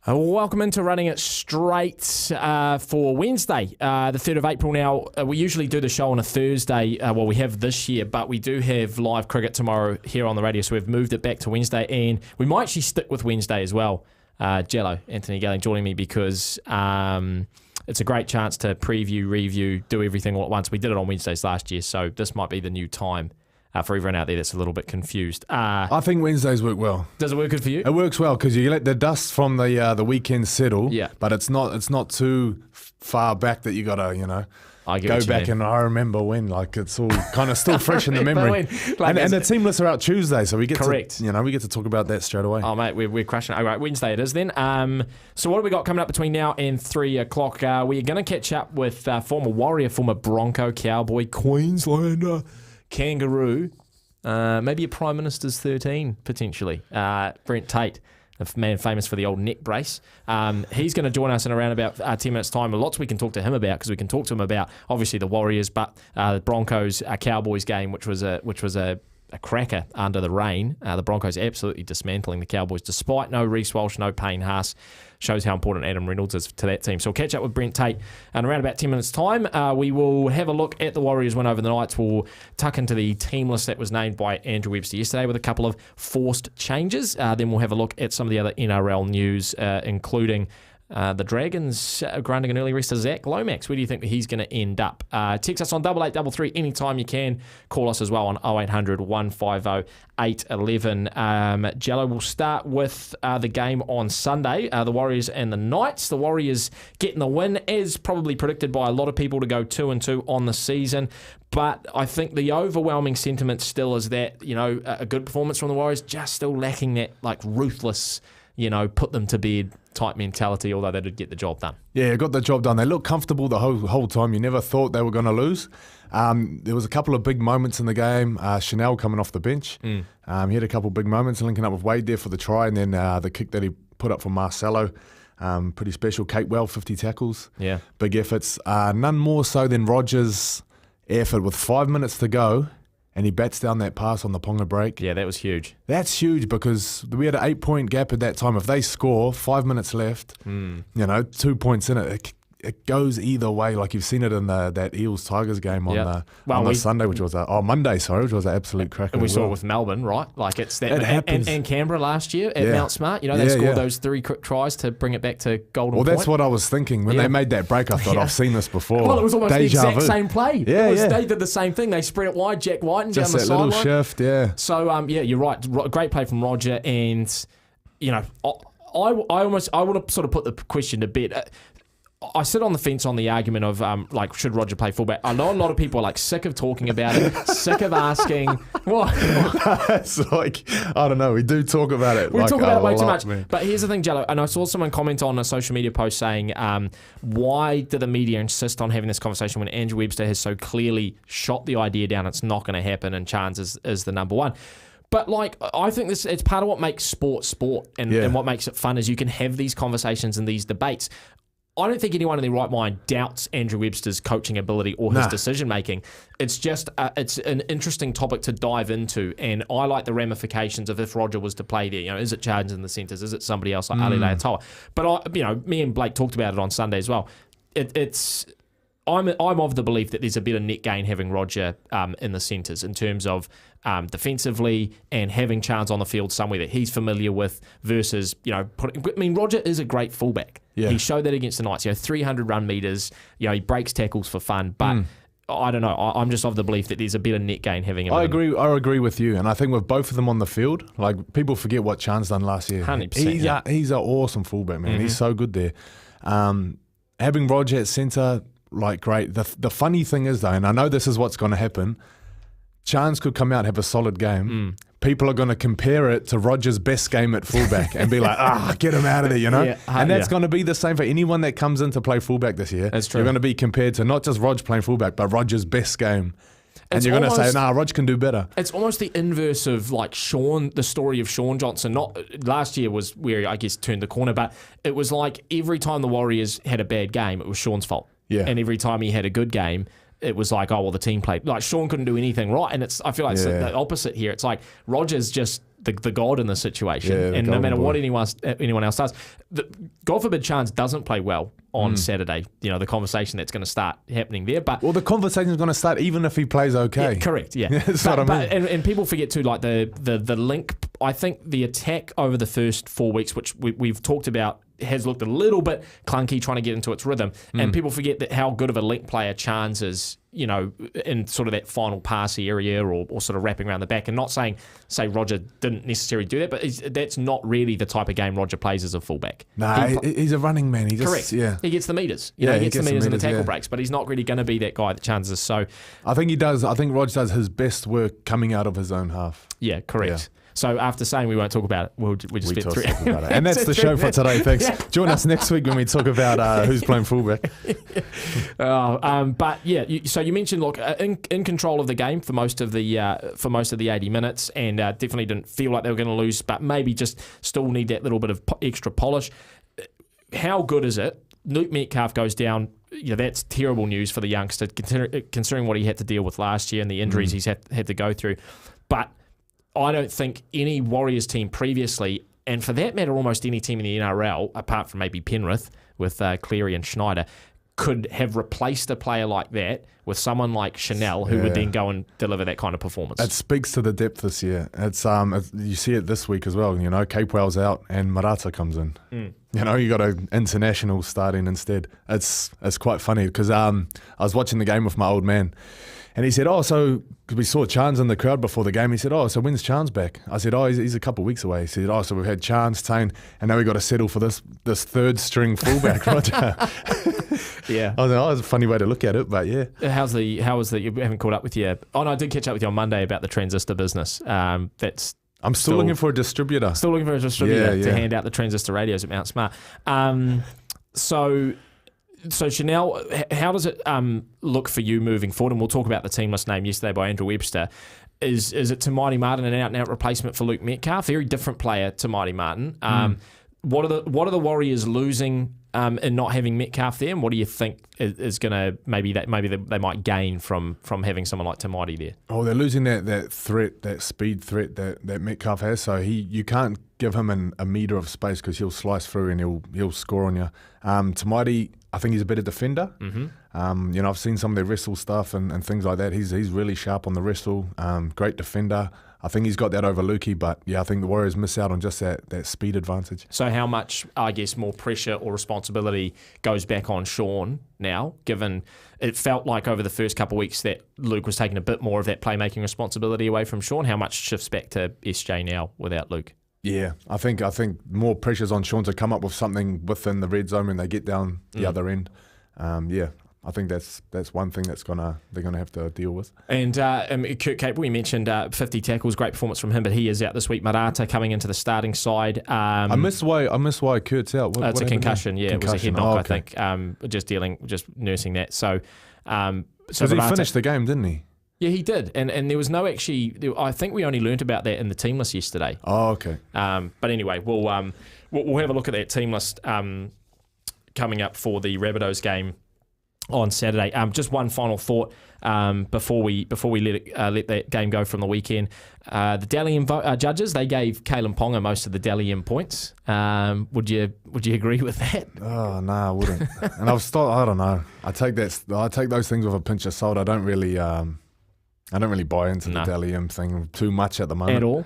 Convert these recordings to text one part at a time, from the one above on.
Welcome into Running It Straight for Wednesday, the 3rd of April now. We usually do the show on a Thursday, we have this year, but we do have live cricket tomorrow here on the radio, so we've moved it back to Wednesday, and we might actually stick with Wednesday as well. Jello, Anthony Gelling, joining me because it's a great chance to preview, review, do everything all at once. We did it on Wednesdays last year, so this might be the new time. For everyone out there that's a little bit confused. I think Wednesdays work well. Does it work good for you? It works well because you let the dust from the weekend settle, yeah. But it's not too far back that you got to, go back and I remember when, like it's all kind of still fresh in the memory. And the teamless are out Tuesday, so we get to talk about that straight away. Oh mate, we're crushing it. All right, Wednesday it is then. So what have we got coming up between now and 3 o'clock? We're going to catch up with former Warrior, former Bronco, Cowboy, Queenslander, Kangaroo, maybe a Prime Minister's 13 potentially. Brent Tate, a man famous for the old neck brace. He's going to join us in around about 10 minutes' time. Lots we can talk to him about because we can talk to him about obviously the Warriors, but the Broncos Cowboys game, which was a cracker under the rain. The Broncos absolutely dismantling the Cowboys despite no Reece Walsh, no Payne Haas. Shows how important Adam Reynolds is to that team. So we'll catch up with Brent Tate in around about 10 minutes' time. We will have a look at the Warriors win over the Knights. We'll tuck into the team list that was named by Andrew Webster yesterday with a couple of forced changes. Then we'll have a look at some of the other NRL news, including the Dragons granting an early rest to Zach Lomax. Where do you think that he's going to end up? Text us on 8833 anytime you can. Call us as well on 0800 150 811. Jello, will start with the game on Sunday, the Warriors and the Knights. The Warriors getting the win, as probably predicted by a lot of people, to go 2-2 on the season. But I think the overwhelming sentiment still is that, a good performance from the Warriors, just still lacking that ruthless, put them to bed type mentality, although they did get the job done. Yeah, got the job done. They looked comfortable the whole time. You never thought they were going to lose. There was a couple of big moments in the game. Chanel coming off the bench. He had a couple of big moments, linking up with Wade there for the try, and then the kick that he put up for Marcelo. Pretty special. Kate Well, 50 tackles. Yeah. Big efforts. None more so than Rogers' effort with 5 minutes to go. And he bats down that pass on the Ponga break. Yeah, that was huge. That's huge because we had an 8-point gap at that time. If they score, 5 minutes left, 2 points in it, it goes either way. Like you've seen it in that Eels-Tigers game on Sunday, which was Monday, which was an absolute cracker. And we saw it with Melbourne, right? Like it's that. It happens. And Canberra last year at Mount Smart, they scored those 3 quick tries to bring it back to golden point. Well, that's what I was thinking. When they made that break, I thought, I've seen this before. Well, it was almost the exact same play. Yeah, They did the same thing. They spread it wide, Jack White, and just down the sideline. Just that little shift, yeah. So, you're right. Great play from Roger. And, I want to sort of put the question to bed. I sit on the fence on the argument of should Roger play fullback? I know a lot of people are sick of talking about it, sick of asking. What? It's I don't know. We do talk about it. We talk about it way too much. Man. But here's the thing, Jello, and I saw someone comment on a social media post saying, why do the media insist on having this conversation when Andrew Webster has so clearly shot the idea down? It's not going to happen, and Chance is the number one. But I think it's part of what makes sport, and what makes it fun is you can have these conversations and these debates. I don't think anyone in their right mind doubts Andrew Webster's coaching ability or his decision making. It's just it's an interesting topic to dive into, and I like the ramifications of if Roger was to play there. Is it Chargers in the centres? Is it somebody else like Ali Leatoa? But me and Blake talked about it on Sunday as well. I'm of the belief that there's a bit of net gain having Roger in the centres in terms of defensively and having Chance on the field somewhere that he's familiar with versus, Roger is a great fullback. Yeah. He showed that against the Knights, 300 run metres, he breaks tackles for fun, but I don't know. I'm just of the belief that there's a bit of net gain having him. I agree with you, and I think with both of them on the field, people forget what Chance done last year. 100%. He's an awesome fullback, man. Mm-hmm. He's so good there. Having Roger at centre, great. The funny thing is though, and I know this is what's going to happen, Chance could come out and have a solid game. People are going to compare it to Roger's best game at fullback and be like, get him out of there, Yeah, and that's going to be the same for anyone that comes in to play fullback this year. That's true. You're going to be compared to not just Rog playing fullback, but Roger's best game. And you're going to say, Rog can do better. It's almost the inverse of Sean, the story of Sean Johnson. Not last year was where I guess turned the corner, but it was every time the Warriors had a bad game, it was Sean's fault. Yeah. And every time he had a good game, it was the team played. Sean couldn't do anything right. And I feel like it's the opposite here. It's Rogers just the god in the situation, Yeah, the and no golden matter boy. what anyone else does, God forbid Chance doesn't play well on Saturday. You know, the conversation that's going to start happening there. But Well, the conversation's going to start even if he plays okay. yeah, correct. Yeah, That's what I mean. And people forget too, like the link. I think the attack over the first 4 weeks, which we've talked about, has looked a little bit clunky trying to get into its rhythm. And people forget that how good of a link player Chance is, you know, in sort of that final passy area or sort of wrapping around the back. And not say Roger didn't necessarily do that, but that's not really the type of game Roger plays as a fullback. Nah, he's a running man. He just, Correct. Yeah. He gets the meters. You know, he gets the meters and the tackle breaks, but he's not really going to be that guy that Chance is. So I think he does. I think Rog does his best work coming out of his own half. yeah, correct. Yeah. So after saying we won't talk about it, we just spent talk 3 about it. And that's the show for today, thanks. Yeah. Join us next week when we talk about who's playing fullback. But yeah, so you mentioned, look, in control of the game for most of the 80 minutes, and definitely didn't feel like they were going to lose, but maybe just still need that little bit of extra polish. How good is it? Luke Metcalf goes down. Yeah, that's terrible news for the youngster, considering what he had to deal with last year and the injuries he's had to go through. But I don't think any Warriors team previously, and for that matter, almost any team in the NRL, apart from maybe Penrith with Cleary and Schneider, could have replaced a player like that with someone like Chanel, who would then go and deliver that kind of performance. It speaks to the depth this year. It's you see it this week as well. You know, Capewell's out and Marata comes in. You know, you got an international starting instead. It's quite funny because I was watching the game with my old man. And he said, so, because we saw Chance in the crowd before the game, he said, so when's Chance back? I said, he's a couple of weeks away. He said, so we've had Chance, Tane, and now we've got to settle for this third string fullback, Roger. Yeah. I was like, it's a funny way to look at it, but yeah. How was that you haven't caught up with you? Oh, no, I did catch up with you on Monday about the transistor business. I'm still looking for a distributor. Still looking for a distributor to hand out the transistor radios at Mount Smart. So Chanel, how does it look for you moving forward? And we'll talk about the team list named yesterday by Andrew Webster. Is it to Mighty Martin, an out-and-out replacement for Luke Metcalf? Very different player to Mighty Martin. What are the Warriors losing in not having Metcalf there? And what do you think is going to maybe they might gain from having someone like Tamati there? Oh, they're losing that threat, that speed threat that Metcalf has. So you can't give him a metre of space because he'll slice through and he'll score on you. Tamati, I think he's a better defender. You know, I've seen some of their wrestle stuff and things like that. He's really sharp on the wrestle. Great defender. I think he's got that over Lukey, but yeah, I think the Warriors miss out on just that speed advantage. So how much, I guess, more pressure or responsibility goes back on Sean now, given it felt like over the first couple of weeks that Luke was taking a bit more of that playmaking responsibility away from Sean? How much shifts back to SJ now without Luke? Yeah, I think more pressure's on Sean to come up with something within the red zone when they get down the other end. Yeah, I think that's one thing they're gonna have to deal with. And Kurt Capewell, we mentioned 50 tackles, great performance from him, but he is out this week. Marata coming into the starting side. I miss why Kurt's out. It's a concussion. Yeah, concussion. It was a head knock. I think. Just nursing that. So because he finished the game, didn't he? Yeah, he did, and there was no actually. I think we only learnt about that in the team list yesterday. Oh, okay. But anyway, we'll have a look at that team list coming up for the Rabbitohs game on Saturday. Just one final thought before we let that game go from the weekend. The Dally M judges, they gave Kalen Ponga most of the Dally M points. Would you agree with that? Oh no, I wouldn't. And I don't know. I take those things with a pinch of salt. I don't really buy into the Dally M thing too much at the moment. At all?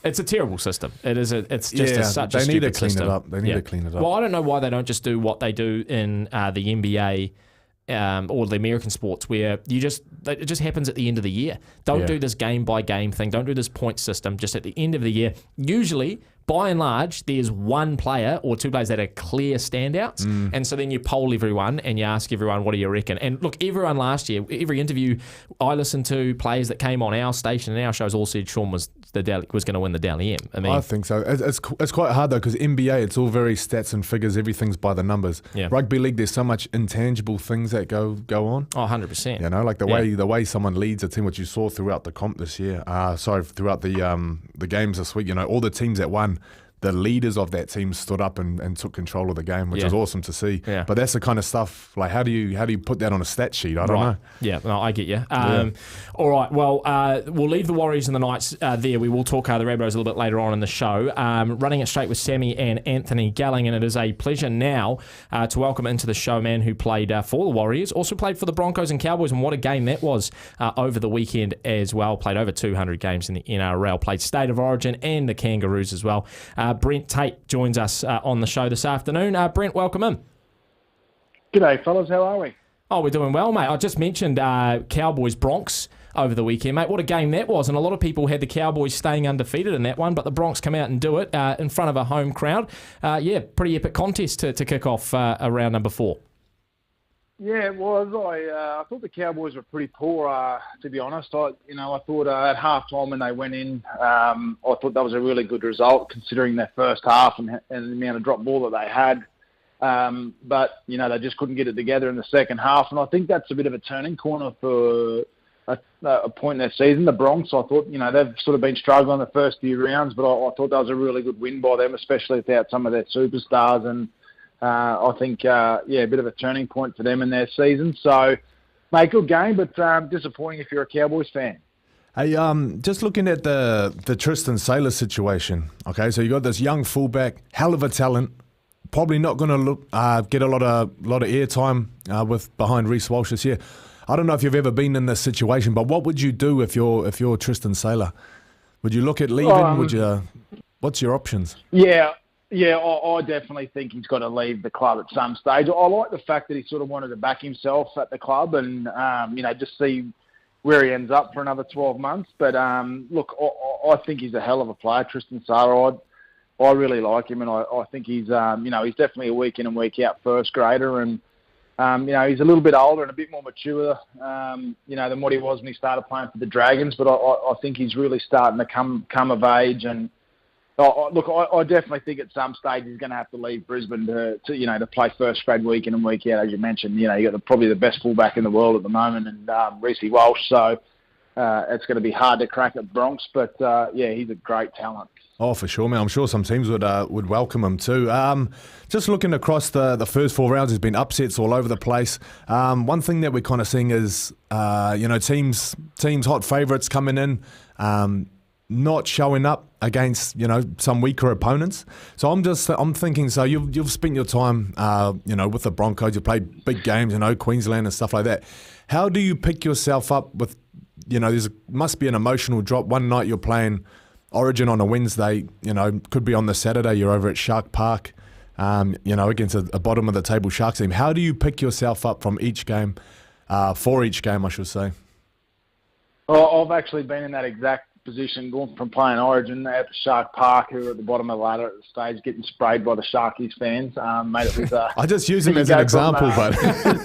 It's a terrible system. It is. It's just such a stupid system. They need to clean it up. Well, I don't know why they don't just do what they do in the NBA or the American sports, where it just happens at the end of the year. Don't do this game by game thing. Don't do this point system. Just at the end of the year. Usually, by and large, there's one player or two players that are clear standouts. And so then you poll everyone and you ask everyone, what do you reckon? And look, everyone last year, every interview I listened to, players that came on our station and our shows all said Sean was going to win the Dally M. I think so. It's quite hard though, because NBA, it's all very stats and figures. Everything's by the numbers. Yeah. Rugby league, there's so much intangible things that go on. Oh, 100%. You know, like the way someone leads a team, which you saw throughout the comp this year. Throughout the games this week. You know, all the teams that won, the leaders of that team stood up and took control of the game, which Yeah. was awesome to see. Yeah. But that's the kind of stuff, like how do you put that on a stat sheet? I don't know. Yeah, no, I get you. All right, well, we'll leave the Warriors and the Knights there. We will talk the Rabbitohs a little bit later on in the show. Running it straight with Sammy and Anthony Galling, and it is a pleasure now to welcome into the show a man who played for the Warriors, also played for the Broncos and Cowboys, and what a game that was over the weekend as well. Played over 200 games in the NRL, played State of Origin and the Kangaroos as well. Brent Tate joins us on the show this afternoon. Brent, welcome in. G'day, fellas. How are we? Oh, we're doing well, mate. I just mentioned Cowboys Bronx over the weekend, mate. What a game that was. And a lot of people had the Cowboys staying undefeated in that one, but the Bronx come out and do it in front of a home crowd. Pretty epic contest to kick off round number 4. Yeah, it was. I thought the Cowboys were pretty poor, to be honest. I thought at half-time when they went in, I thought that was a really good result considering their first half and the amount of drop ball that they had. But they just couldn't get it together in the second half. And I think that's a bit of a turning corner for a point in their season. The Bronx, I thought, they've sort of been struggling the first few rounds, but I thought that was a really good win by them, especially without some of their superstars. And I think, a bit of a turning point for them in their season. So, mate, good game, but disappointing if you're a Cowboys fan. Hey, just looking at the Tristan Sailor situation. Okay, so you got this young fullback, hell of a talent, probably not going to get a lot of airtime with behind Reece Walsh this year. I don't know if you've ever been in this situation, but what would you do if you're Tristan Sailor? Would you look at leaving? What's your options? Yeah, I definitely think he's got to leave the club at some stage. I like the fact that he sort of wanted to back himself at the club and, just see where he ends up for another 12 months. But, look, I think he's a hell of a player, Tristan Sailor. I really like him, and I think he's, he's definitely a week in and week out first grader. And, he's a little bit older and a bit more mature, than what he was when he started playing for the Dragons. But I think he's really starting to come of age. And, I definitely think at some stage he's going to have to leave Brisbane to play first grade week in and week out, as you mentioned. You got probably the best fullback in the world at the moment, and Reece Walsh. So it's going to be hard to crack at Bronx, but he's a great talent. Oh, for sure, man. I'm sure some teams would welcome him too. Just looking across the first 4 rounds, there's been upsets all over the place. One thing that we're kind of seeing is, teams hot favourites coming in, not showing up against some weaker opponents. So I'm thinking. So you've spent your time with the Broncos. You played big games, Queensland and stuff like that. How do you pick yourself up with there must be an emotional drop. One night you're playing Origin on a Wednesday, could be on the Saturday you're over at Shark Park, against a bottom of the table Sharks team. How do you pick yourself up from each game, for each game, I should say? Well, I've actually been in that exact position, going from playing Origin at the Shark Park, who were at the bottom of the ladder at the stage, getting sprayed by the Sharkies fans. Mate, it was. I just use him as an example, but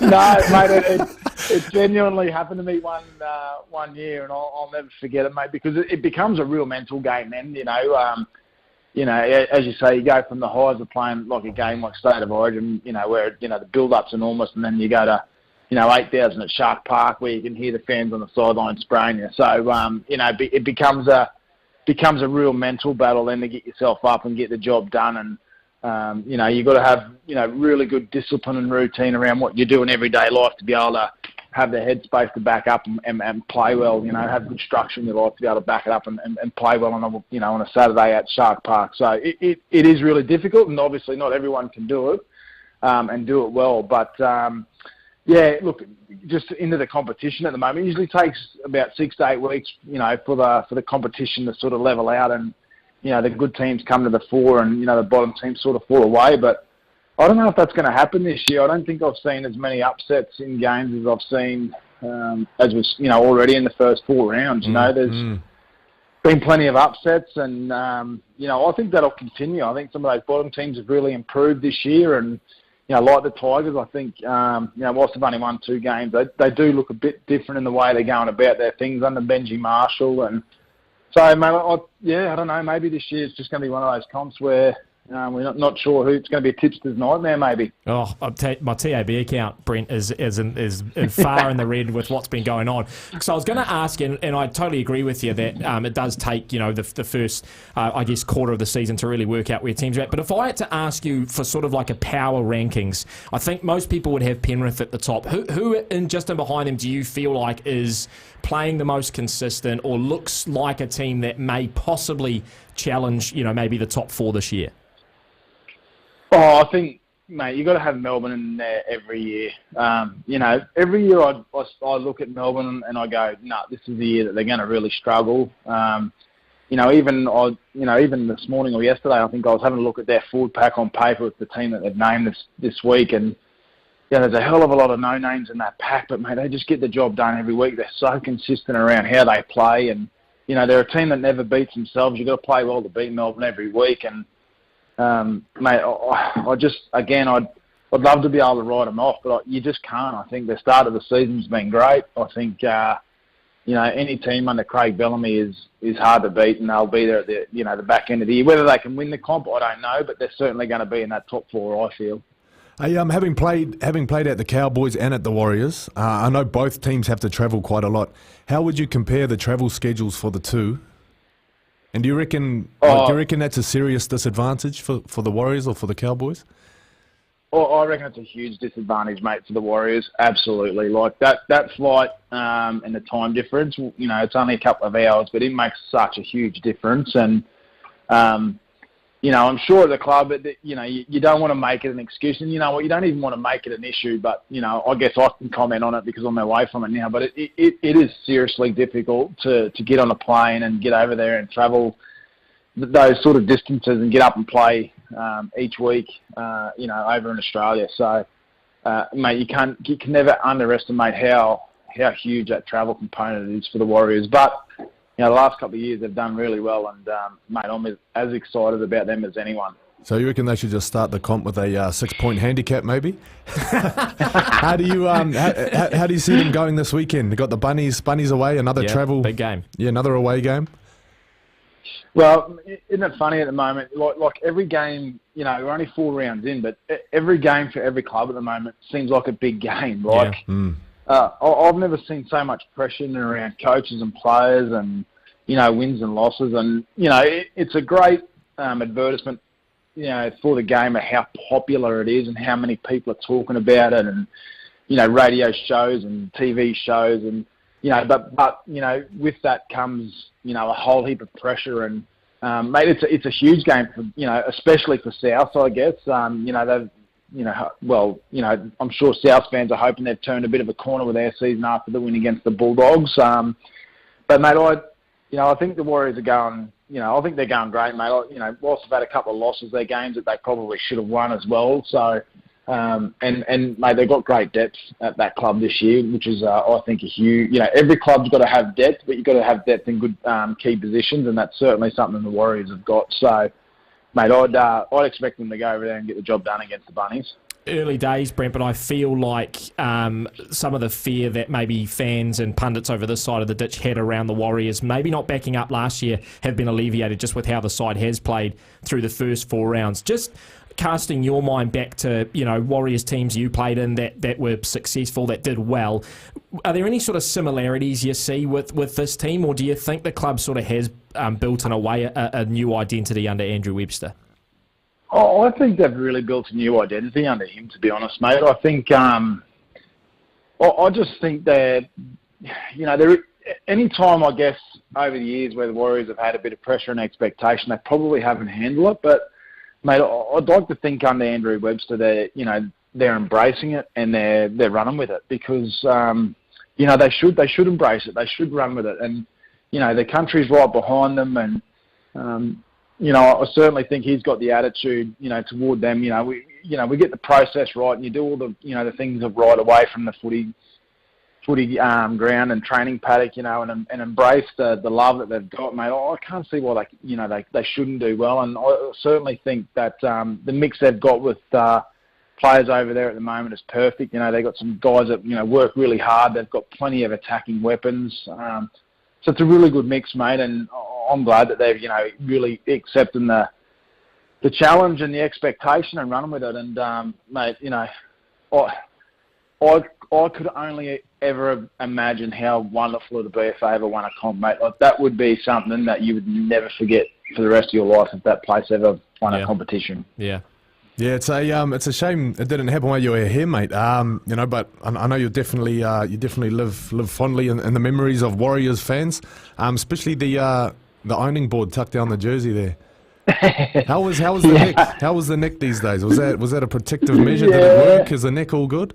no, mate, it genuinely happened to me one year, and I'll never forget it, mate, because it becomes a real mental game. Then as you say, you go from the highs of playing like a game like State of Origin, where the build-up's enormous, and then you go to 8,000 at Shark Park, where you can hear the fans on the sideline spraying you. So, it becomes a real mental battle then to get yourself up and get the job done. And, you've got to have, really good discipline and routine around what you do in everyday life to be able to have the headspace to back up and play well, have good structure in your life to be able to back it up and play well on a Saturday at Shark Park. So it is really difficult, and obviously not everyone can do it and do it well. But, look, just into the competition at the moment. It usually takes about 6 to 8 weeks, for the competition to sort of level out, and the good teams come to the fore, and the bottom teams sort of fall away. But I don't know if that's going to happen this year. I don't think I've seen as many upsets in games as I've seen as was already in the first 4 rounds. There's been plenty of upsets, and I think that'll continue. I think some of those bottom teams have really improved this year, and like the Tigers, I think, whilst they've only won 2 games, they do look a bit different in the way they're going about their things under Benji Marshall. And so, mate, I don't know, maybe this year it's just going to be one of those comps where, We're not sure who. It's going to be a tipster's nightmare, maybe. Oh, my TAB account, Brent, is far in the red with what's been going on. So I was going to ask, and I totally agree with you that it does take, the first, I guess, quarter of the season to really work out where teams are at. But if I had to ask you for sort of like a power rankings, I think most people would have Penrith at the top. Who in behind them do you feel like is playing the most consistent or looks like a team that may possibly challenge, maybe the top 4 this year? Oh, I think, mate, you've got to have Melbourne in there every year. Every year I look at Melbourne and I go, this is the year that they're going to really struggle. Even this morning or yesterday, I think I was having a look at their forward pack on paper with the team that they've named this week, and there's a hell of a lot of no names in that pack, but mate, they just get the job done every week. They're so consistent around how they play, and they're a team that never beats themselves. You've got to play well to beat Melbourne every week, and mate, I'd love to be able to write them off, but you just can't. I think the start of the season's been great. I think any team under Craig Bellamy is hard to beat, and they'll be there at the back end of the year. Whether they can win the comp, I don't know, but they're certainly going to be in that top 4, I feel. Hey, having played at the Cowboys and at the Warriors, I know both teams have to travel quite a lot. How would you compare the travel schedules for the two? And do you reckon that's a serious disadvantage for the Warriors or for the Cowboys? I reckon it's a huge disadvantage, mate, for the Warriors. Absolutely. Like that flight and the time difference, it's only a couple of hours, but it makes such a huge difference. And, I'm sure at the club, you don't want to make it an excuse. And you know what? You don't even want to make it an issue. But, I guess I can comment on it because I'm away from it now. But it is seriously difficult to get on a plane and get over there and travel those sort of distances and get up and play each week, over in Australia. So, mate, you can never underestimate how huge that travel component is for the Warriors. But the last couple of years they've done really well, and mate, I'm as excited about them as anyone. So you reckon they should just start the comp with a 6-point handicap, maybe? How do you see them going this weekend? They got the Bunnies away, another travel big game, another away game. Well, isn't it funny at the moment? Like every game, we're only 4 rounds in, but every game for every club at the moment seems like a big game. Like, I've never seen so much pressure around coaches and players, and wins and losses, and it's a great advertisement, for the game of how popular it is and how many people are talking about it, and radio shows and TV shows, and but with that comes a whole heap of pressure, and mate, it's a huge game for especially for South, I guess. I'm sure South fans are hoping they've turned a bit of a corner with their season after the win against the Bulldogs. But mate, I think the Warriors are going. I think they're going great, mate. Whilst they've had a couple of losses, they're games that they probably should have won as well. So. And mate, they've got great depth at that club this year, which is, I think, a huge. Every club's got to have depth, but you've got to have depth in good key positions, and that's certainly something the Warriors have got. So, mate, I'd expect them to go over there and get the job done against the Bunnies. Early days, Brent, but I feel like some of the fear that maybe fans and pundits over this side of the ditch had around the Warriors, maybe not backing up last year, have been alleviated just with how the side has played through the first 4 rounds. Just casting your mind back to, Warriors teams you played in that were successful, that did well, are there any sort of similarities you see with this team, or do you think the club sort of has built in a way a new identity under Andrew Webster? Oh, I think they've really built a new identity under him, to be honest, mate. I think, I just think they're, any time, I guess, over the years where the Warriors have had a bit of pressure and expectation, they probably haven't handled it, but mate, I'd like to think under Andrew Webster, they're embracing it and they're running with it because they should embrace it. They should run with it, and the country's right behind them, and I certainly think he's got the attitude toward them. We get the process right, and you do all the the things right away from the footy ground and training paddock, and embrace the love that they've got, mate. I can't see why they shouldn't do well, and I certainly think that the mix they've got with players over there at the moment is perfect. They've got some guys that work really hard. They've got plenty of attacking weapons, so it's a really good mix, mate. And I'm glad that they've really accepted the challenge and the expectation and running with it. And mate, you know, I could only ever imagine how wonderful it would be if they ever won a comp, mate. Like, that would be something that you would never forget for the rest of your life if that place ever won a competition. Yeah. Yeah, it's a shame it didn't happen while you were here, mate. You know, but I know you definitely live fondly in the memories of Warriors fans, especially the ironing board tucked down the jersey there. How was the neck? How was the neck these days? Was that a protective measure? Did it work? Is the neck all good?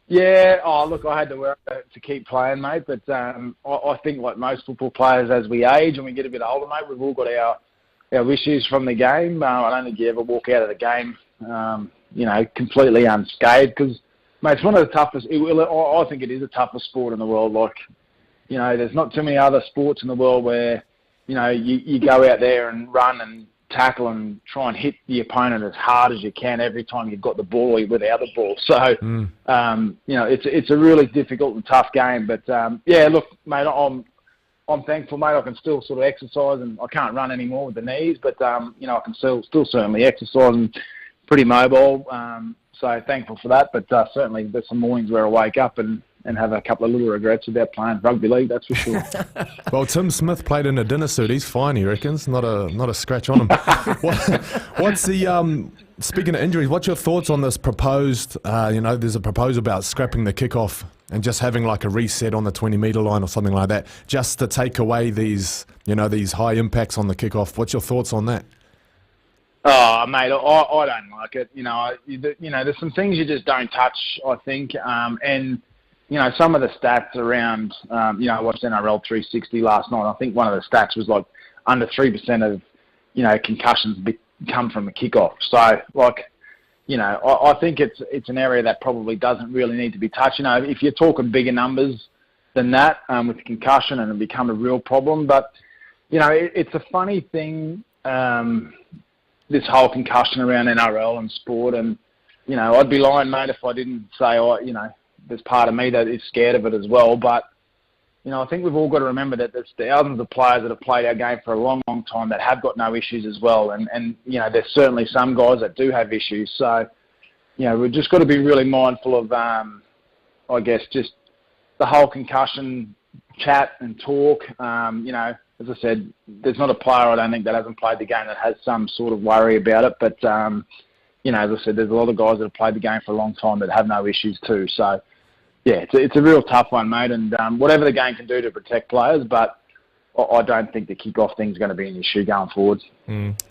Yeah. Oh, look, I had to wear it to keep playing, mate. But I think, like most football players, as we age and we get a bit older, mate, we've all got our issues from the game. I don't think you ever walk out of the game, you know, completely unscathed. Because, mate, it's one of the toughest. I think it is the toughest sport in the world. Like, you know, there's not too many other sports in the world where, you know, you go out there and run and tackle and try and hit the opponent as hard as you can every time you've got the ball or without the ball. So, you know, it's a really difficult and tough game. But, yeah, look, mate, I'm thankful, mate. I can still sort of exercise, and I can't run anymore with the knees, but, you know, I can still certainly exercise and pretty mobile. So thankful for that. But certainly there's some mornings where I wake up and have a couple of little regrets about playing rugby league, that's for sure. Well, Tim Smith played in a dinner suit. He's fine, he reckons. Not a scratch on him. What's the speaking of injuries, what's your thoughts on this proposed? You know, there's a proposal about scrapping the kickoff and just having like a reset on the 20-metre line or something like that, just to take away these, you know, these high impacts on the kickoff. What's your thoughts on that? Oh, mate, I don't like it. You know, there's some things you just don't touch, I think, and you know, some of the stats around, you know, I watched NRL 360 last night. I think one of the stats was like under 3% of, you know, concussions come from the kickoff. So, like, you know, I think it's an area that probably doesn't really need to be touched. You know, if you're talking bigger numbers than that with concussion, and it become a real problem. But, you know, it's a funny thing, this whole concussion around NRL and sport. And, you know, I'd be lying, mate, if I didn't say, you know, there's part of me that is scared of it as well. But, you know, I think we've all got to remember that there's thousands of players that have played our game for a long, long time that have got no issues as well. And you know, there's certainly some guys that do have issues. So, you know, we've just got to be really mindful of, I guess, just the whole concussion chat and talk. You know, as I said, there's not a player, I don't think, that hasn't played the game that has some sort of worry about it. But, you know, as I said, there's a lot of guys that have played the game for a long time that have no issues too. So, yeah, it's a real tough one, mate, and whatever the game can do to protect players, but I don't think the kick-off thing's going to be an issue going forward.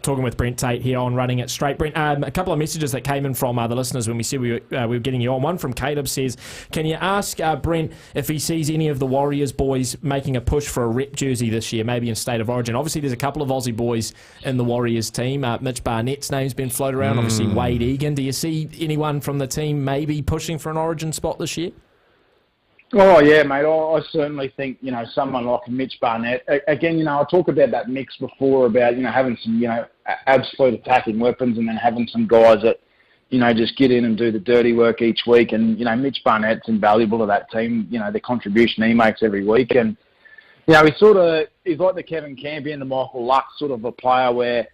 Talking with Brent Tate here on Running It Straight. Brent, a couple of messages that came in from the listeners when we said we were getting you on. One from Caleb says, can you ask Brent if he sees any of the Warriors boys making a push for a rep jersey this year, maybe in State of Origin? Obviously, there's a couple of Aussie boys in the Warriors team. Mitch Barnett's name's been floated around. Obviously, Wade Egan. Do you see anyone from the team maybe pushing for an Origin spot this year? Oh, yeah, mate. I certainly think, you know, someone like Mitch Barnett. Again, you know, I talked about that mix before about, you know, having some, you know, absolute attacking weapons and then having some guys that, you know, just get in and do the dirty work each week. And, you know, Mitch Barnett's invaluable to that team, you know, the contribution he makes every week. And, you know, he's like the Kevin Campion, the Michael Lux sort of a player where,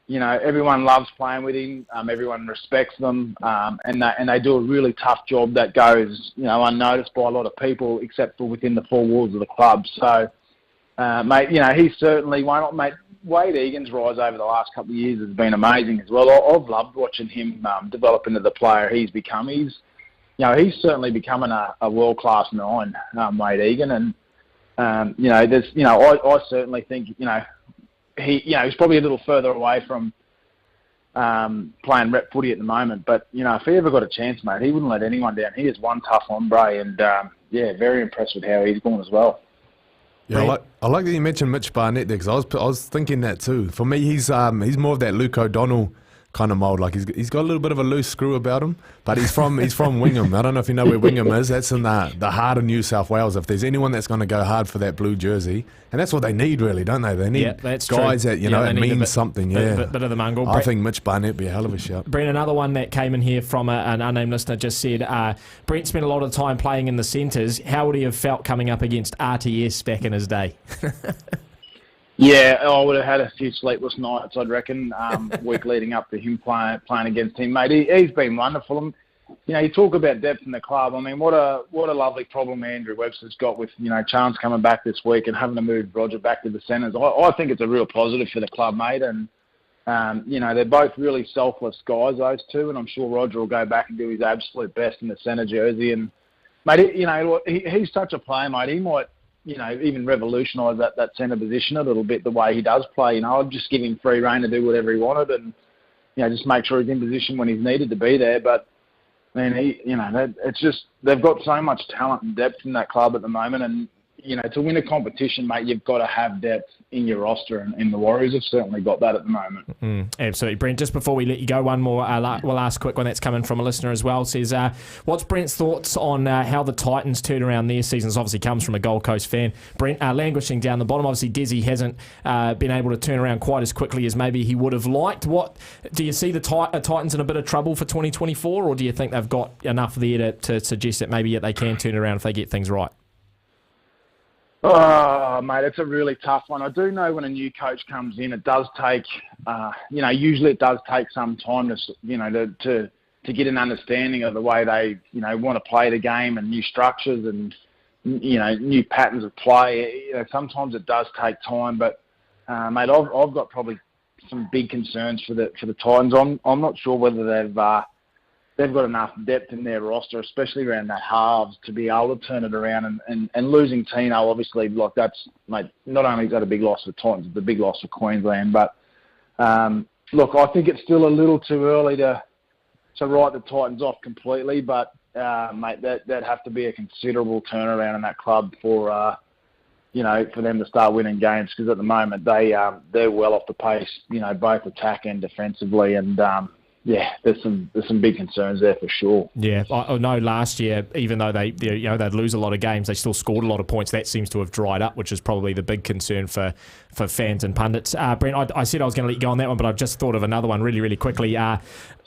you know, everyone loves playing with him. Everyone respects them, and they do a really tough job that goes, you know, unnoticed by a lot of people, except for within the four walls of the club. So, mate, you know, he's certainly one. Mate, Wade Egan's rise over the last couple of years has been amazing as well. I've loved watching him develop into the player he's become. He's certainly becoming a world class nine, Wade Egan, and you know, I certainly think, you know. He's probably a little further away from playing rep footy at the moment. But, you know, if he ever got a chance, mate, he wouldn't let anyone down. He is one tough hombre, and, yeah, very impressed with how he's gone as well. Yeah, I like that you mentioned Mitch Barnett there, because I was thinking that too. For me, he's more of that Luke O'Donnell kind of mould. Like he's got a little bit of a loose screw about him, but he's from Wingham. I don't know if you know where Wingham is. That's in the heart of New South Wales. If there's anyone that's going to go hard for that blue jersey, and that's what they need, really, don't they? They need guys true. That it means something. Bit of the mongrel. I think Mitch Barnett be a hell of a shout. Brent, another one that came in here from an unnamed listener just said, Brent spent a lot of time playing in the centres. How would he have felt coming up against RTS back in his day? Yeah, I would have had a few sleepless nights, I'd reckon, week leading up to him playing against him, mate. He's been wonderful. And, you talk about depth in the club. I mean, what a lovely problem Andrew Webster's got with, Chance coming back this week and having to move Roger back to the centres. I think it's a real positive for the club, mate. And, they're both really selfless guys, those two. And I'm sure Roger will go back and do his absolute best in the centre jersey. And, mate, he's such a player, mate. He might, even revolutionise that centre position a little bit, the way he does play. I'd just give him free rein to do whatever he wanted and, just make sure he's in position when he's needed to be there. But, man, it's just, they've got so much talent and depth in that club at the moment. And, to win a competition, mate, you've got to have depth in your roster. And the Warriors have certainly got that at the moment. Absolutely. Brent, just before we let you go, one more, we'll ask a quick one that's coming from a listener as well. Says, what's Brent's thoughts on how the Titans turn around their seasons? Obviously comes from a Gold Coast fan. Brent, languishing down the bottom. Obviously, Desi hasn't been able to turn around quite as quickly as maybe he would have liked. What do you see the Titans in a bit of trouble for 2024, or do you think they've got enough there to suggest that maybe they can turn around if they get things right? Oh, mate, it's a really tough one. I do know when a new coach comes in, it does take, usually it does take some time to get an understanding of the way they, want to play the game and new structures and, new patterns of play. Sometimes it does take time, but, mate, I've got probably some big concerns for the Titans. I'm not sure whether they've got enough depth in their roster, especially around that halves, to be able to turn it around. And losing Tino, obviously, like that's, mate, not only is that a big loss for Titans, it's a big loss for Queensland. But, look, I think it's still a little too early to write the Titans off completely. But, mate, that'd have to be a considerable turnaround in that club for them to start winning games. Because at the moment, they're well off the pace, both attack and defensively. And, yeah, there's some big concerns there for sure. Yeah, I know last year, even though they'd lose a lot of games, they still scored a lot of points. That seems to have dried up, which is probably the big concern for fans and pundits. Brent, I said I was going to let you go on that one, but I've just thought of another one really, really quickly.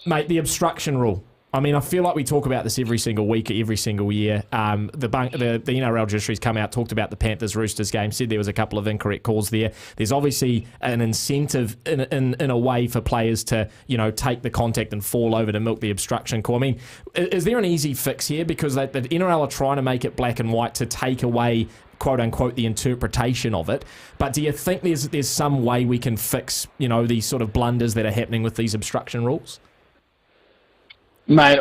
Mate, the obstruction rule. I mean, I feel like we talk about this every single week, every single year. The NRL judiciary's come out, talked about the Panthers-Roosters game, said there was a couple of incorrect calls there. There's obviously an incentive in a way for players to, take the contact and fall over to milk the obstruction call. I mean, is there an easy fix here? Because the NRL are trying to make it black and white to take away, quote unquote, the interpretation of it. But do you think there's some way we can fix, these sort of blunders that are happening with these obstruction rules? Mate,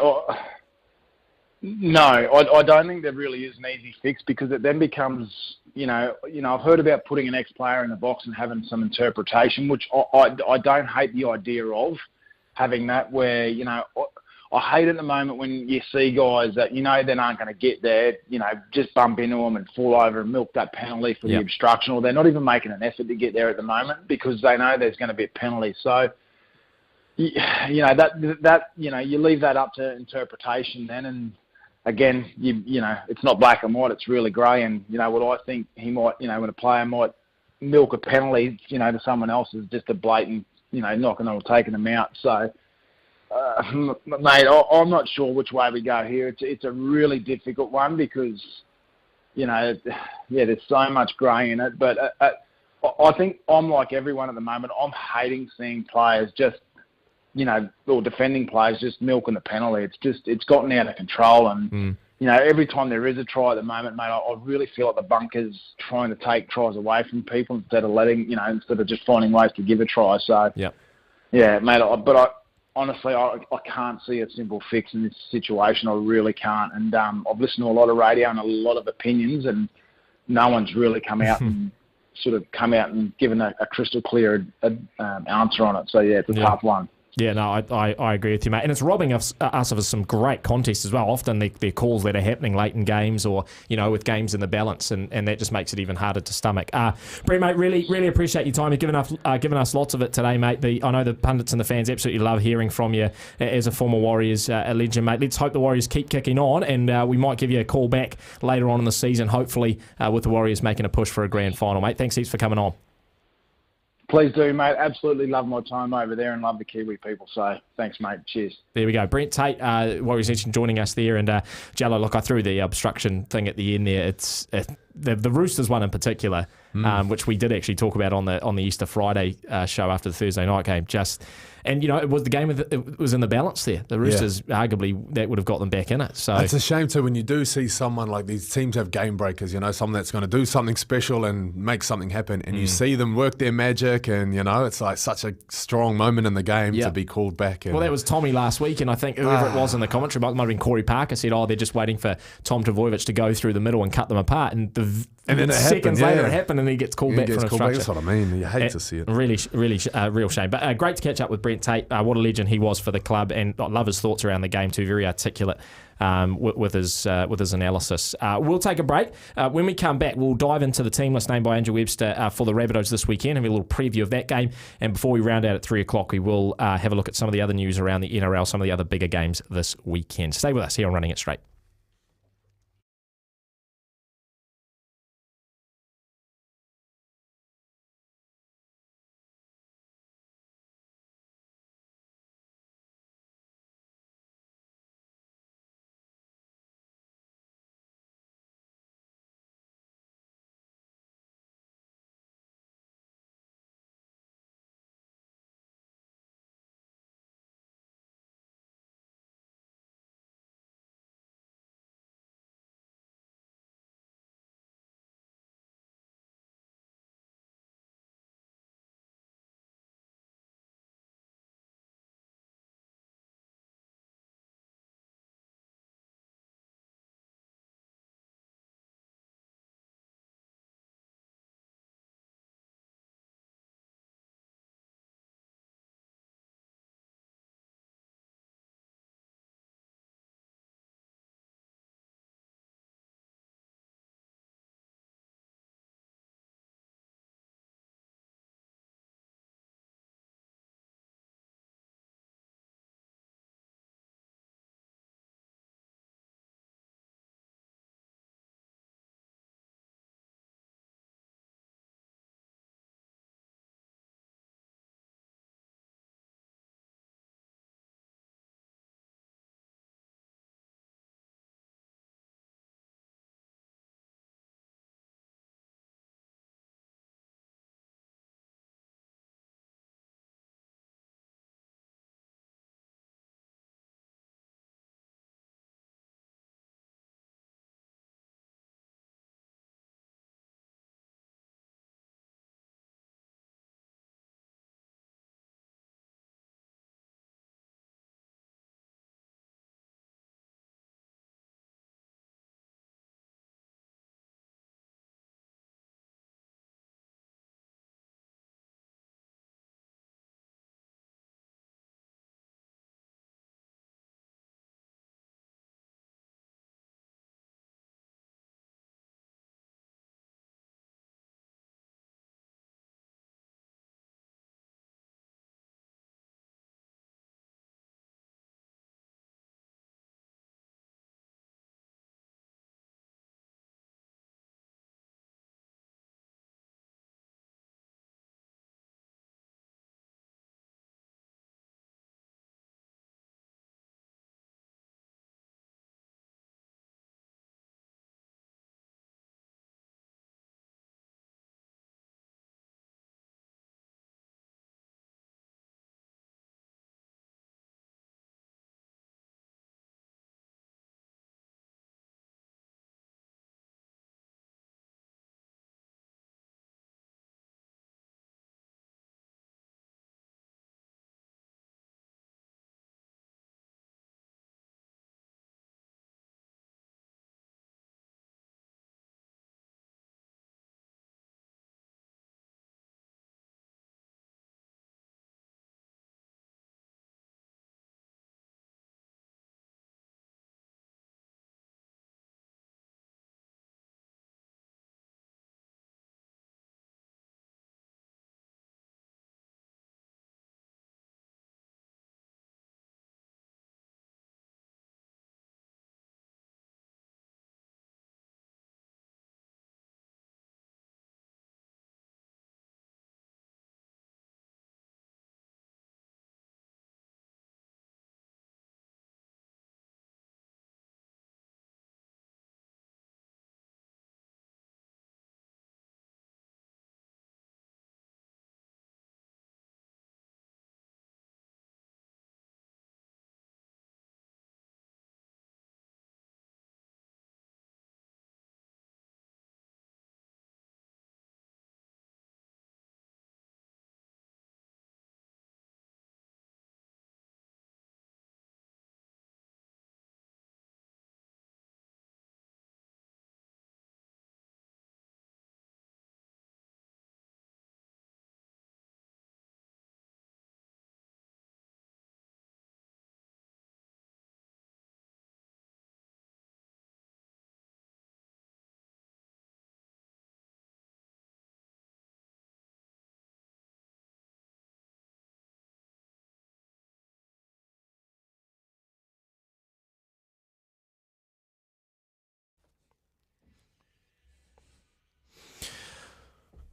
no, I don't think there really is an easy fix, because it then becomes, I've heard about putting an ex-player in the box and having some interpretation, which I don't hate the idea of having that, where, I hate at the moment when you see guys that, they aren't going to get there, just bump into them and fall over and milk that penalty for the obstruction, or they're not even making an effort to get there at the moment because they know there's going to be a penalty. So, you leave that up to interpretation then, and again, it's not black and white, it's really grey. And what I think he might, when a player might milk a penalty, to someone else is just a blatant, knocking on or taking them out. So, mate, I'm not sure which way we go here. It's a really difficult one because, there's so much grey in it. But I think I'm like everyone at the moment. I'm hating seeing players just, or defending players just milking the penalty. It's gotten out of control. And, every time there is a try at the moment, mate, I really feel like the bunker's trying to take tries away from people instead of just finding ways to give a try. So, yeah, mate, honestly, I can't see a simple fix in this situation. I really can't. And I've listened to a lot of radio and a lot of opinions, and no one's really come out and given a crystal clear answer on it. So, yeah, it's a tough one. Yeah, no, I agree with you, mate. And it's robbing us of some great contests as well. Often they're calls that are happening late in games or, with games in the balance, and that just makes it even harder to stomach. Brent, mate, really, really appreciate your time. You've given us lots of it today, mate. I know the pundits and the fans absolutely love hearing from you as a former Warriors legend, mate. Let's hope the Warriors keep kicking on, and we might give you a call back later on in the season, hopefully with the Warriors making a push for a grand final, mate. Thanks heaps for coming on. Please do, mate. Absolutely love my time over there and love the Kiwi people. So thanks, mate. Cheers. There we go. Brent Tate, Warriors legend, joining us there. And Jello, look, I threw the obstruction thing at the end there. the Roosters one in particular, which we did actually talk about on the Easter Friday show after the Thursday night game. And it was the game it was in the balance there. The Roosters arguably that would have got them back in it. So it's a shame too when you do see someone like these teams have game breakers. Someone that's going to do something special and make something happen, and you see them work their magic, and it's like such a strong moment in the game to be called back. Well, that was Tommy last week, and I think whoever it was in the commentary, might have been Corey Parker, said, "Oh, they're just waiting for Tom Trbojevic to go through the middle and cut them apart." And then seconds later, it happened, and he gets called back for an obstruction. That's what I mean. You hate to see it. Really, real shame. But great to catch up with Brent Tate. What a legend he was for the club, and I love his thoughts around the game too. Very articulate with his analysis. We'll take a break. When we come back, we'll dive into the team list named by Andrew Webster for the Rabbitohs this weekend, have a little preview of that game. And before we round out at 3 o'clock, we will have a look at some of the other news around the NRL, some of the other bigger games this weekend. Stay with us here on Running It Straight.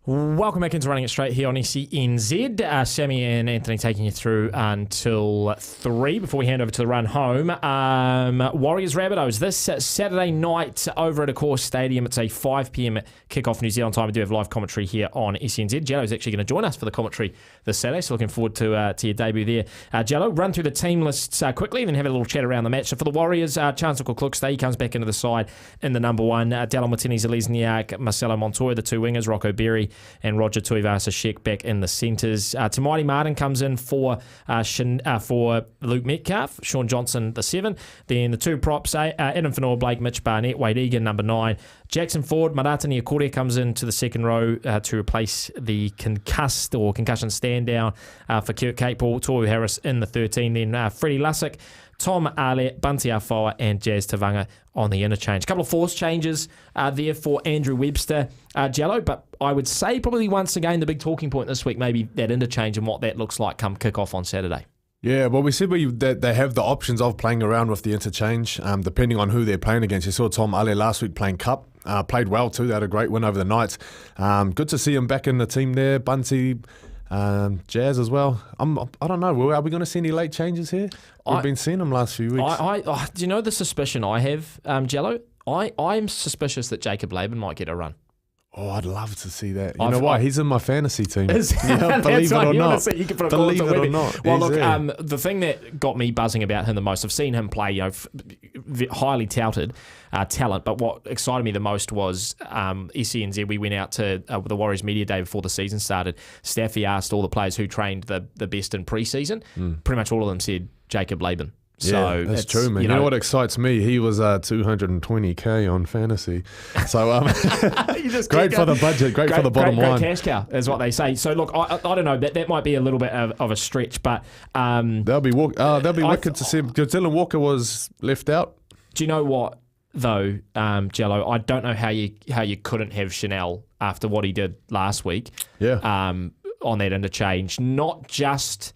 Welcome back into Running It Straight here on SENZ. Sammy and Anthony taking you through until 3 before we hand over to the run home. Warriors Rabbitohs this Saturday night over at Accor Stadium. It's a 5 p.m. kickoff New Zealand time. We do have live commentary here on SENZ. Jello's actually going to join us for the commentary this Saturday, so looking forward to your debut there. Jello, run through the team lists quickly and then have a little chat around the match. So for the Warriors, Chance Cook-Stay comes back into the side in the number 1. Dallin Watene-Zelezniak, Marcelo Montoya, the 2 wingers, Rocco Berry and Roger Tuivasa-Sheck back in the centres. Tamati Martin comes in for Luke Metcalf, Sean Johnson, the 7. Then the 2 props, Adam Whanua-Blake, Mitch Barnett, Wade Egan, number 9. Jackson Ford, Marata Niukore comes into the second row to replace the concussion stand down for Kurt Capewell, Toru Harris in the 13. Then Freddie Lussick, Tom Ale, Bunty Afoa and Jazz Tavanga on the interchange. A couple of force changes there for Andrew Webster, Jello, but I would say probably once again the big talking point this week maybe that interchange and what that looks like come kick-off on Saturday. Yeah, well, we said that they have the options of playing around with the interchange, depending on who they're playing against. You saw Tom Ale last week playing Cup, played well too. They had a great win over the Knights. Good to see him back in the team there. Bunty, Jazz as well. I don't know. Are we going to see any late changes here? We've been seeing them last few weeks. Do you know the suspicion I have, Jello? I'm suspicious that Jacob Laban might get a run. Oh, I'd love to see that. You know why? He's in my fantascy team. Yeah, believe it or not. Believe it or not. Well, look, the thing that got me buzzing about him the most, I've seen him play, highly touted talent, but what excited me the most was SENZ. We went out to the Warriors Media Day before the season started. Staffy asked all the players who trained the best in pre-season. Pretty much all of them said Jacob Laban. So that's true, man. You know what excites me? He was 220k on fantasy. So great for the budget, great for the bottom line. Great cash cow is what they say. So look, I don't know. That might be a little bit of a stretch, but they'll be wicked to see because Dylan Walker was left out. Do you know what though, Jello? I don't know how you couldn't have Chanel after what he did last week. Yeah. On that interchange, not just.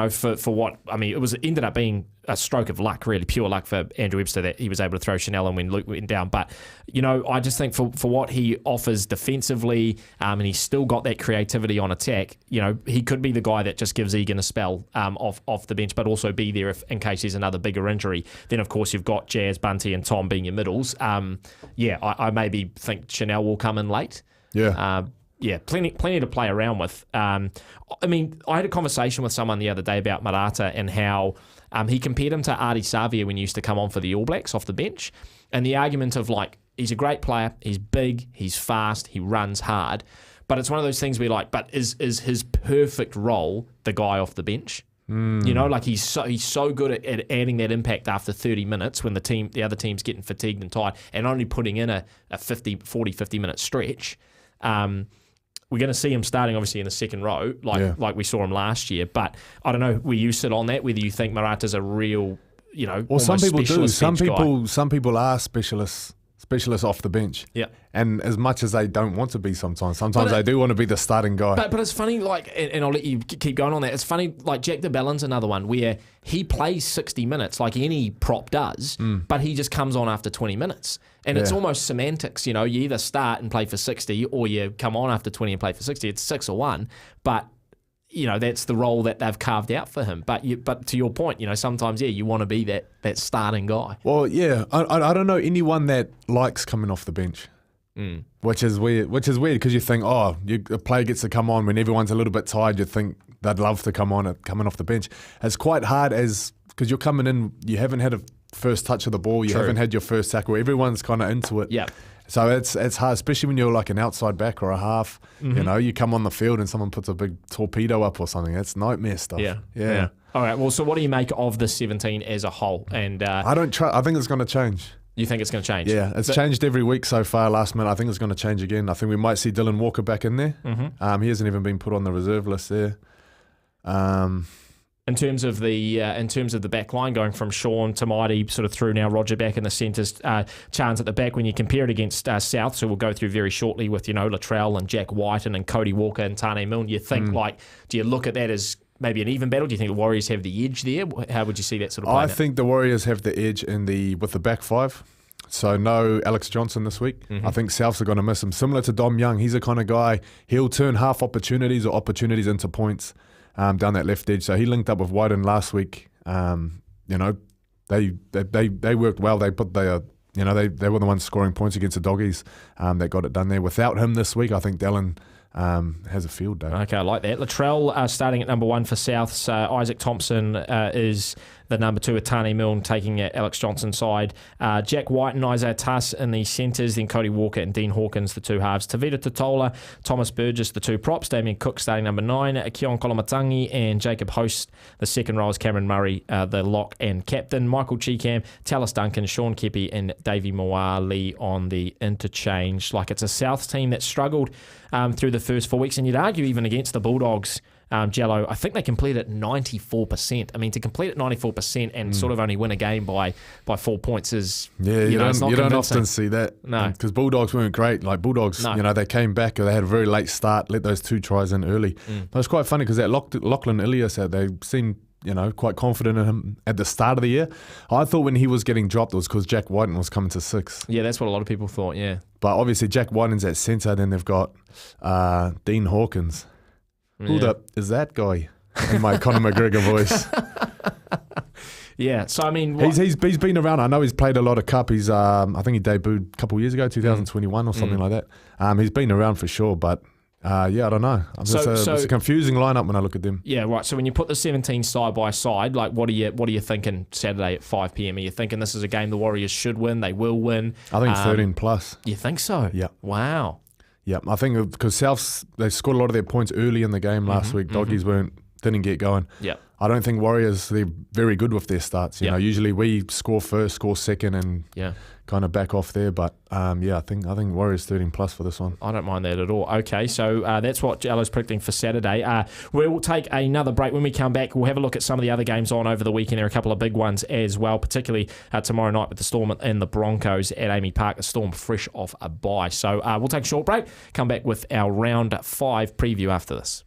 For what I mean, it ended up being a stroke of luck, really pure luck for Andrew Webster that he was able to throw Chanel in when Luke went down. But I just think for what he offers defensively, and he's still got that creativity on attack. He could be the guy that just gives Egan a spell off the bench, but also be there in case there's another bigger injury. Then of course you've got Jazz, Bunty, and Tom being your middles. I maybe think Chanel will come in late. Yeah. Plenty to play around with. I had a conversation with someone the other day about Marata and how he compared him to Ardie Savia when he used to come on for the All Blacks off the bench. And the argument of he's a great player, he's big, he's fast, he runs hard. But it's one of those things where but is his perfect role the guy off the bench? He's so good at adding that impact after 30 minutes when the other team's getting fatigued and tired and only putting in a 50 minute stretch. We're going to see him starting, obviously, in the second row, like we saw him last year. But I don't know where you sit on that, whether you think Marata's a real, Well, some people do. Some people are specialists off the bench. Yeah. And as much as they don't want to be sometimes they do want to be the starting guy. But it's funny, and I'll let you keep going on that. It's funny, Jack de Bellin's another one where he plays 60 minutes like any prop does, but he just comes on after 20 minutes. And it's almost semantics, you either start and play for 60 or you come on after 20 and play for 60. It's 6 or 1, but that's the role that they've carved out for him. But to your point, sometimes you want to be that starting guy. Well, yeah, I don't know anyone that likes coming off the bench, which is weird. Because you think, a player gets to come on when everyone's a little bit tired. You think they'd love to coming off the bench. It's quite hard because you're coming in. You haven't had a first touch of the ball. You haven't had your first tackle. Everyone's kind of into it. Yeah. So it's hard, especially when you're like an outside back or a half. You come on the field and someone puts a big torpedo up or something. That's nightmare stuff. Yeah. All right. Well, so what do you make of the 17 as a whole? And I think it's going to change. You think it's going to change? Yeah, it's changed every week so far. Last minute, I think it's going to change again. I think we might see Dylan Walker back in there. He hasn't even been put on the reserve list there. In terms of the back line, going from Sean to Mighty sort of through now Roger back in the centres, Chance at the back, when you compare it against South, so we'll go through very shortly with, Latrell and Jack White and Cody Walker and Tane Milne, you think do you look at that as maybe an even battle? Do you think the Warriors have the edge there? How would you see that sort of play? I think the Warriors have the edge with the back five. So no Alex Johnson this week. I think Souths are going to miss him. Similar to Dom Young, he's the kind of guy, he'll turn half opportunities or opportunities into points down that left edge. So he linked up with Wyden last week. You know, they worked well. They put their, you know, they were the ones scoring points against the Doggies that got it done there. Without him this week, I think Dallin has a field day. Okay, I like that. Latrell starting at number 1 for Souths. Isaac Thompson is the number 2 with Tane Milne taking Alex Johnson's side. Jack White and Isaiah Tuss in the centres, then Cody Walker and Dean Hawkins, the 2 halves. Tavita Totola, Thomas Burgess, the 2 props. Damien Cook starting number 9. Keon Kolomatangi and Jacob Host, the second rows. Cameron Murray, the lock and captain. Michael Cheekham, Tallis Duncan, Sean Kepi and Davey Moali on the interchange. Like, it's a Souths team that struggled through the first 4 weeks, and you'd argue even against the Bulldogs, Jello, I think they completed at 94%. I mean, to complete at 94% and sort of only win a game by 4 points is, you it's not don't convincing. often see that. No. Because Bulldogs weren't great. Like Bulldogs, No. you know, they came back, they had a very late start, let those 2 tries in early. But it's quite funny because that Lachlan Ilias, they seemed, you know, quite confident in him at the start of the year. I thought when he was getting dropped it was because Jack Whiten was coming to 6. Yeah, that's what a lot of people thought, yeah. But obviously Jack Whiten's at centre, then they've got Dean Hawkins. Who Yeah. the is that guy? In my Conor McGregor voice. Yeah, so I mean... He's been around. I know he's played a lot of cup. He's I think he debuted a couple of years ago, 2021 or something like that. He's been around for sure, but I don't know. It's a confusing lineup when I look at them. Yeah, right. So when you put the 17 side by side, like what are you thinking Saturday at 5 p.m? Are you thinking this is a game the Warriors should win? They will win? I think 13 plus. You think so? Yeah. Wow. Yeah, I think because Souths, they scored a lot of their points early in the game last week. Doggies didn't get going. Yeah. I don't think Warriors, they're very good with their starts. You know, usually we score first, score second, and kind of back off there. But I think Warriors 13 plus for this one. I don't mind that at all. Okay, so that's what Jello's predicting for Saturday. We'll take another break. When we come back, we'll have a look at some of the other games on over the weekend. There are a couple of big ones as well, particularly tomorrow night with the Storm and the Broncos at Amy Park. The Storm fresh off a bye. So we'll take a short break, come back with our round 5 preview after this.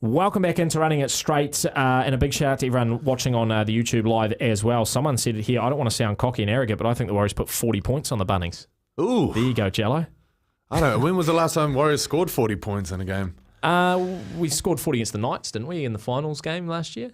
Welcome back into Running It Straight, and a big shout out to everyone watching on the YouTube live as well. Someone said it here, I don't want to sound cocky and arrogant, but I think the Warriors put 40 points on the Bunnings. Ooh. There you go, Jello. I don't know. When was the last time Warriors scored 40 points in a game? We scored 40 against the Knights, didn't we, in the finals game last year?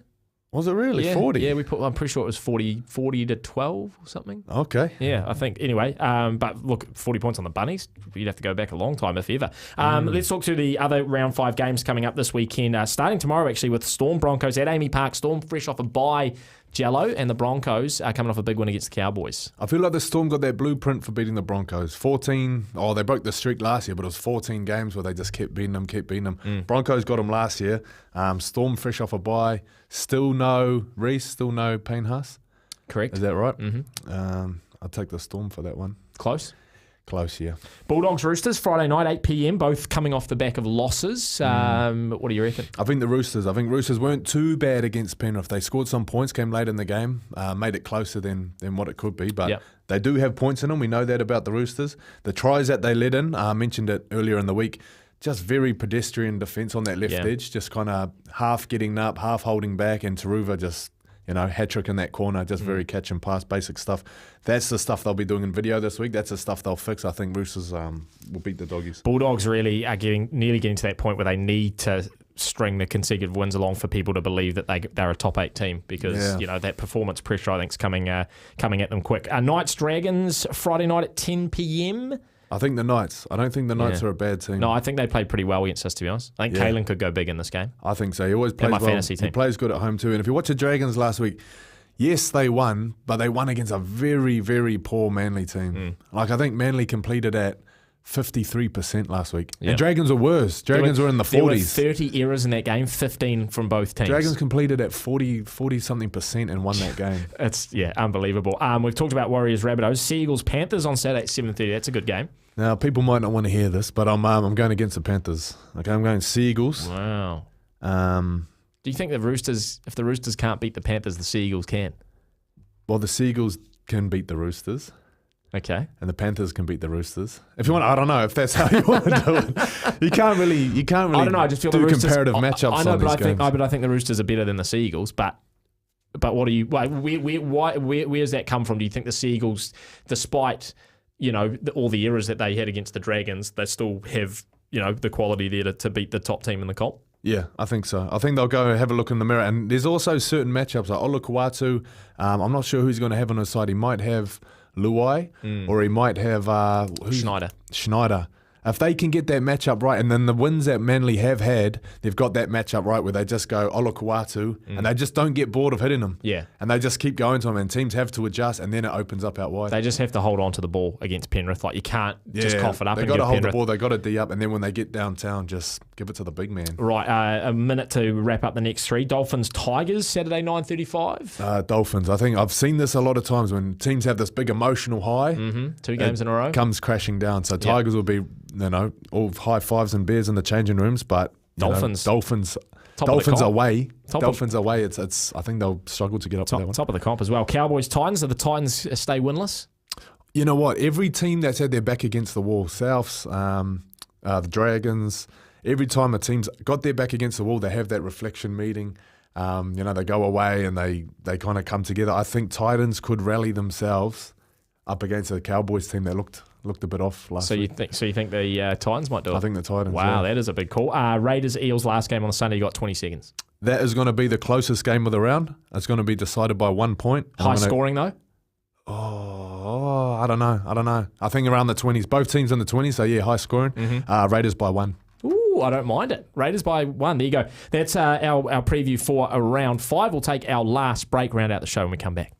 Was it really? Yeah, 40? Yeah, I'm pretty sure it was 40 to 12 or something. Okay. Yeah, I think. Anyway, but look, 40 points on the Bunnies. You'd have to go back a long time, if ever. Let's talk to the other round 5 games coming up this weekend. Starting tomorrow, actually, with Storm Broncos at Amy Park. Storm fresh off a bye, Jello, and the Broncos are coming off a big win against the Cowboys. I feel like the Storm got that blueprint for beating the Broncos. 14, they broke the streak last year, but it was 14 games where they just kept beating them. Broncos got them last year. Storm fresh off a bye. Still no Reese, still no Payne Haas. Correct. Is that right? Mm-hmm. I'll take the Storm for that one. Close, yeah. Bulldogs Roosters Friday night 8 p.m. Both coming off the back of losses. What do you reckon? I think Roosters weren't too bad against Penrith. They scored some points, came late in the game, made it closer than what it could be. But They do have points in them. We know that about the Roosters. The tries that they let in, I mentioned it earlier in the week. Just very pedestrian defence on that left edge, just kind of half getting up, half holding back, and Taruva just, hat-trick in that corner, just very catch and pass, basic stuff. That's the stuff they'll be doing in video this week. That's the stuff they'll fix. I think Roosters will beat the Doggies. Bulldogs really are nearly getting to that point where they need to string the consecutive wins along for people to believe that they're a top 8 team because that performance pressure I think is coming at them quick. Knights Dragons Friday night at 10 p.m. I think the Knights. I don't think the Knights are a bad team. No, I think they played pretty well against us, to be honest. I think Kalen could go big in this game. I think so. He always plays my well. fantasy team. He plays good at home too. And if you watch the Dragons last week, yes, they won, but they won against a very, very poor Manly team. Like I think Manly completed at 53% last week. Yeah. And Dragons were worse. Dragons were in the 40s. There were 30 errors in that game, 15 from both teams. Dragons completed at 40-something% and won that game. It's unbelievable. We've talked about Warriors, Rabbitohs, Seagulls, Panthers on Saturday at 7:30. That's a good game. Now, people might not want to hear this, but I'm going against the Panthers. Okay, I'm going Seagulls. Wow. Do you think if the Roosters can't beat the Panthers, the Seagulls can? Well, the Seagulls can beat the Roosters. Okay. And the Panthers can beat the Roosters. If you want, I don't know if that's how you want to do it. You can't really. I don't know. I just feel do the Roosters, comparative matchups. I know, on but these I think the Roosters are better than the Seagulls. But what do you? Where does that come from? Do you think the Seagulls, despite all the errors that they had against the Dragons, they still have the quality there to beat the top team in the comp? Yeah, I think so. I think they'll go have a look in the mirror. And there's also certain matchups like Oluwatu. I'm not sure who he's going to have on his side. He might have Luai, or he might have Schneider. If they can get that matchup right, and then the wins that Manly have had, they've got that matchup right where they just go Oluwatu, and they just don't get bored of hitting them. Yeah. And they just keep going to them, and teams have to adjust, and then it opens up out wide. They just have to hold on to the ball against Penrith. Like, you can't just cough it up. They've got to hold Penrith the ball, they've got to D up, and then when they get downtown, just give it to the big man. Right, a minute to wrap up the next 3. Dolphins, Tigers, Saturday 9:35. Dolphins. I think I've seen this a lot of times when teams have this big emotional high. 2 games in a row. Comes crashing down. So Tigers will be, all high fives and beers in the changing rooms, but Dolphins away. Dolphins away. It's. I think they'll struggle to get up to that one. Top of the comp as well. Cowboys, Titans. Are the Titans stay winless? You know what? Every team that's had their back against the wall, Souths, the Dragons, every time a team's got their back against the wall, they have that reflection meeting. They go away and they kind of come together. I think Titans could rally themselves up against the Cowboys team that looked a bit off last week. So you think the Titans might do it? I think the Titans. Wow, that is a big call. Raiders, Eels, last game on Sunday. You got 20 seconds. That is going to be the closest game of the round. It's going to be decided by 1 point. High scoring though? Oh, I don't know. I think around the 20s. Both teams in the 20s, so yeah, high scoring. Raiders by 1. Ooh, I don't mind it. Raiders by 1. There you go. That's our preview for round 5. We'll take our last break, round out the show when we come back.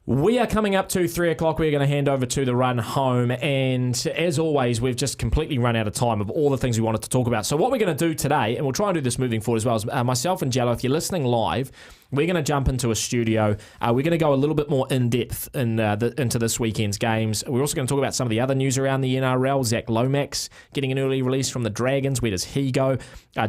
We are coming up to 3 o'clock. We're going to hand over to the run home. And as always, we've just completely run out of time of all the things we wanted to talk about. So what we're going to do today, and we'll try and do this moving forward as well, is myself and Jello, if you're listening live, we're going to jump into a studio. We're going to go a little bit more in-depth into this weekend's games. We're also going to talk about some of the other news around the NRL. Zach Lomax getting an early release from the Dragons. Where does he go?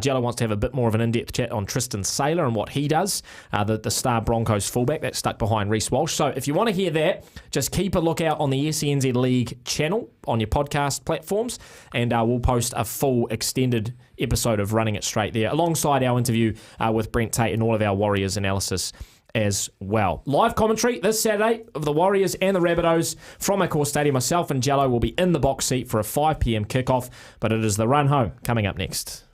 Jello wants to have a bit more of an in-depth chat on Tristan Saylor and what he does, the star Broncos fullback that's stuck behind Reece Walsh. So if you want to hear that, just keep a lookout on the SENZ League channel on your podcast platforms, and we'll post a full extended episode of Running It Straight there, alongside our interview with Brent Tate and all of our Warriors analysis as well. Live commentary this Saturday of the Warriors and the Rabbitohs from Accor Stadium. Myself and Jello will be in the box seat for a 5 p.m. kickoff, but it is the run home coming up next.